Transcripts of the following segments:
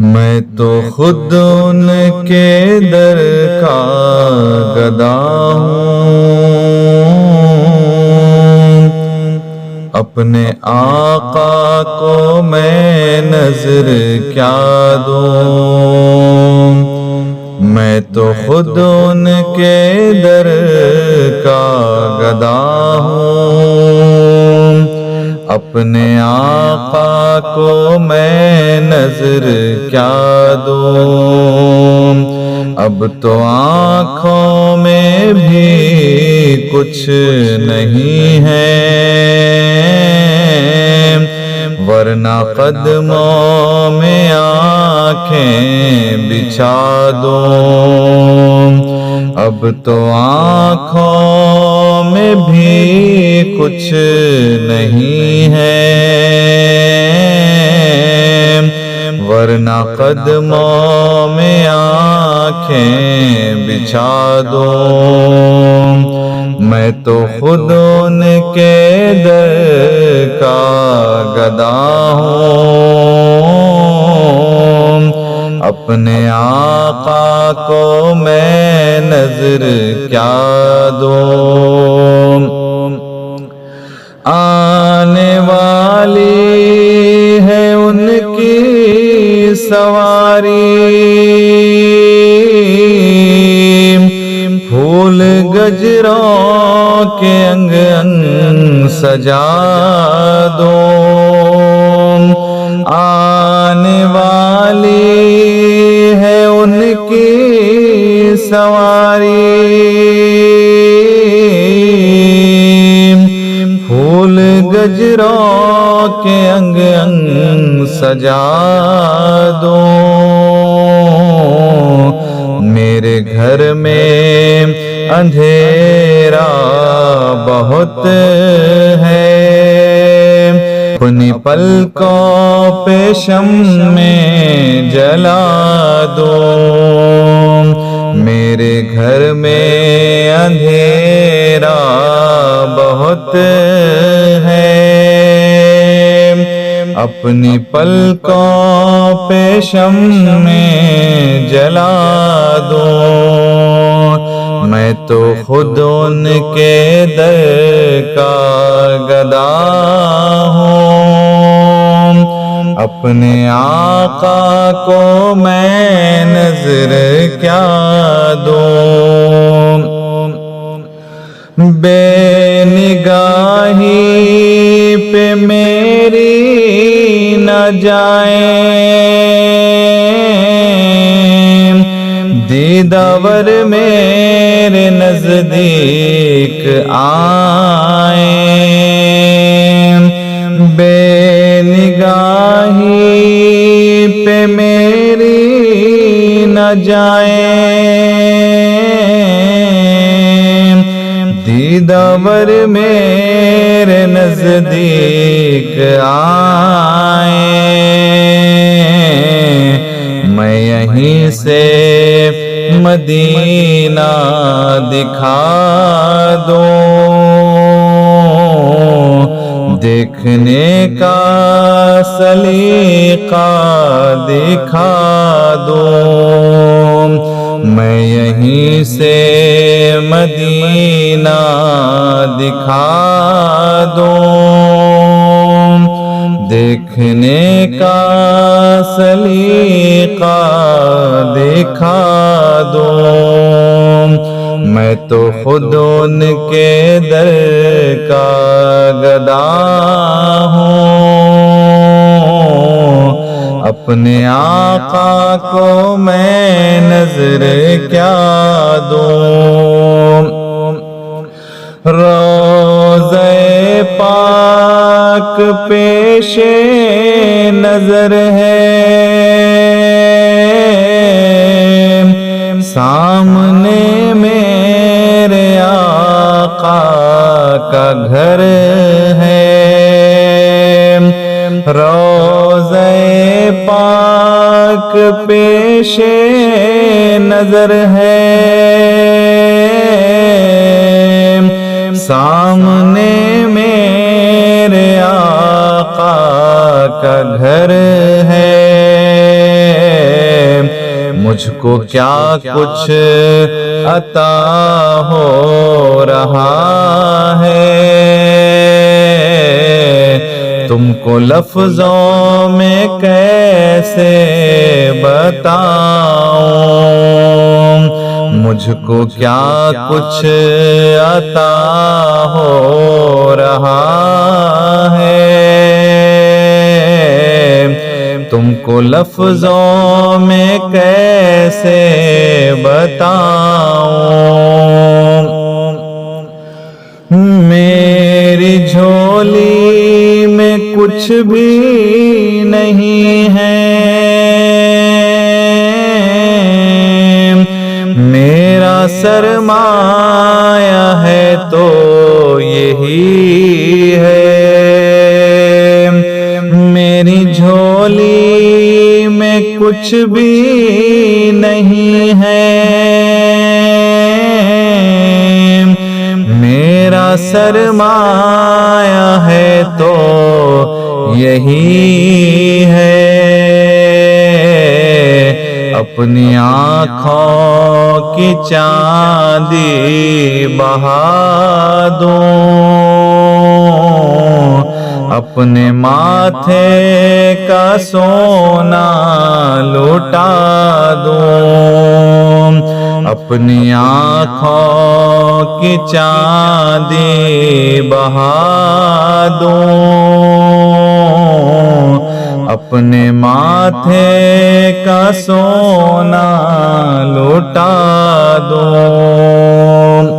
میں تو خود ان کے در کا گدا ہوں، اپنے آقا کو میں نظر کیا دوں۔ میں تو خود ان کے در کا گدا ہوں، اپنے آقا کو میں نظر کیا دوں۔ اب تو آنکھوں میں بھی کچھ نہیں ہے، ورنہ قدموں میں آنکھیں بچھا دوں۔ اب تو آنکھوں میں بھی کچھ نہیں ہے، ورنہ قدموں میں آنکھیں بچھا دوں۔ میں تو خود ان کے در کا گدا ہوں، اپنے آقا کو میں نظر کیا دوں۔ آنے والی ہے ان کی سواری، پھول گجروں کے انگ انگ سجا دو۔ آنے والی ہے ان کی سواری، پھول گجروں کے انگ انگ سجا دو۔ میرے گھر میں اندھیرا بہت ہے، اپنی پلکوں پہ شمع جلا دو۔ میرے گھر میں اندھیرا بہت ہے، اپنی پلکوں پہ شمع جلا دو۔ میں تو خود ان کے در کا گدا ہوں، اپنے آقا کو میں نظر کیا دوں۔ بے نگاہی پہ میری نہ جائیں، دیداور میرے نزدیک آئیں۔ بے نگاہی پہ میری نہ جائیں، دیداور میرے نزدیک آئیں۔ میں یہیں سے مدینہ دکھا دوں، دیکھنے کا سلیقہ دکھا دوں۔ میں یہیں سے مدینہ دکھا دوں، دیکھنے کا سلیقہ دکھا دوں۔ میں تو خود ان کے در کا گدا ہوں، اپنے آقا کو میں نظر کیا دوں۔ روضہ پاک پیش نظر ہے، سامنے میرے آقا کا گھر ہے۔ روضہ پاک پیش نظر ہے، سامنے میرے آقا کا گھر ہے۔ مجھ کو کیا کچھ عطا ہو رہا ہے، تم کو لفظوں میں کیسے بتاؤں، مجھ کو کیا کچھ عطا ہو رہا ہے، تم کو لفظوں میں کیسے بتاؤں۔ میری جھولی میں کچھ بھی نہیں ہے، میرا سرمایہ ہے تو یہی ہے، میری جھولی میں کچھ بھی نہیں ہے، میرا سرمایہ ہے تو یہی ہے، اپنی آنکھوں کی چاندی بہا دوں، اپنے ماتھے کا سونا لوٹا دوں، اپنی آنکھوں کی چاندی بہا دوں، اپنے ماتھے کا سونا لوٹا دوں۔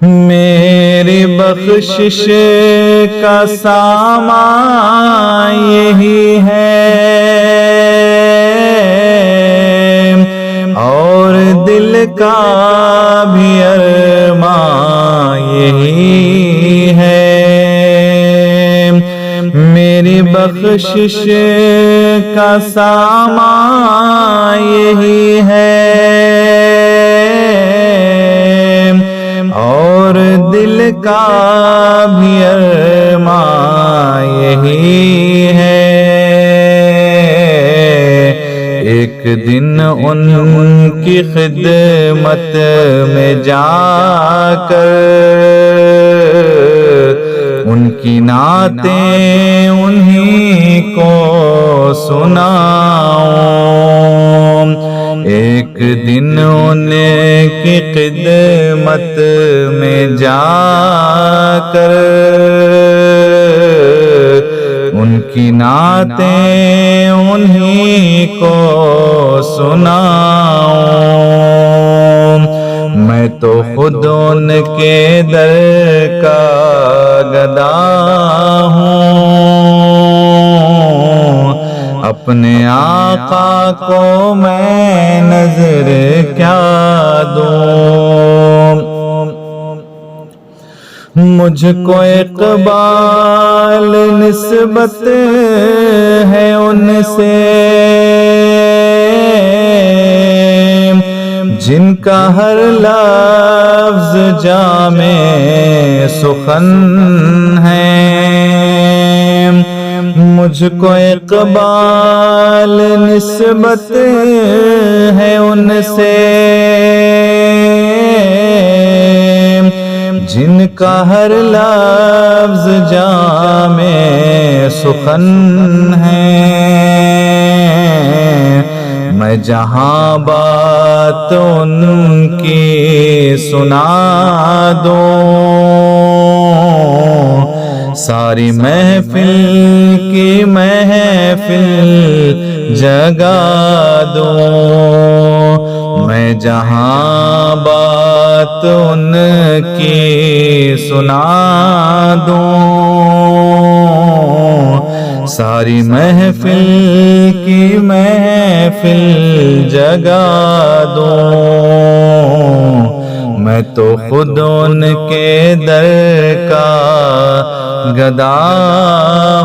میری بخشش کا سامان یہی ہے، اور دل کا بھی ارمان یہی ہے، میری بخشش کا سامان یہی ہے، اور دل کا بھی ارمان یہی ہے، ایک دن ان کی خدمت میں جا کر ان کی نعتیں انہی کو سناؤں، ایک دن ان کی خدمت میں جا کر ان کی نعتیں انہی کو سناؤں، میں تو خود ان کے در کا گدا ہوں، اپنے آقا کو میں نظر کیا دوں، مجھ کو اقبال نسبت ہے ان سے جن کا ہر لفظ جامع سخن ہے، مجھ کو اقبال نسبت ہے ان سے جن کا ہر لفظ جامع سخن ہے، میں جہاں بات ان کی سنا دوں، ساری محفل کی محفل جگا دوں، میں جہاں بات ان کی سنا دوں، ساری محفل کی محفل جگا دوں، میں تو خود ان کے در کا گدا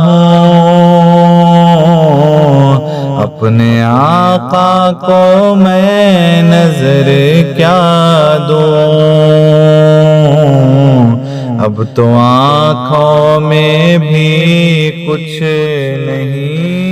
ہوں، اپنے آقا کو میں نظر کیا دوں، اب تو آنکھوں میں بھی کچھ نہیں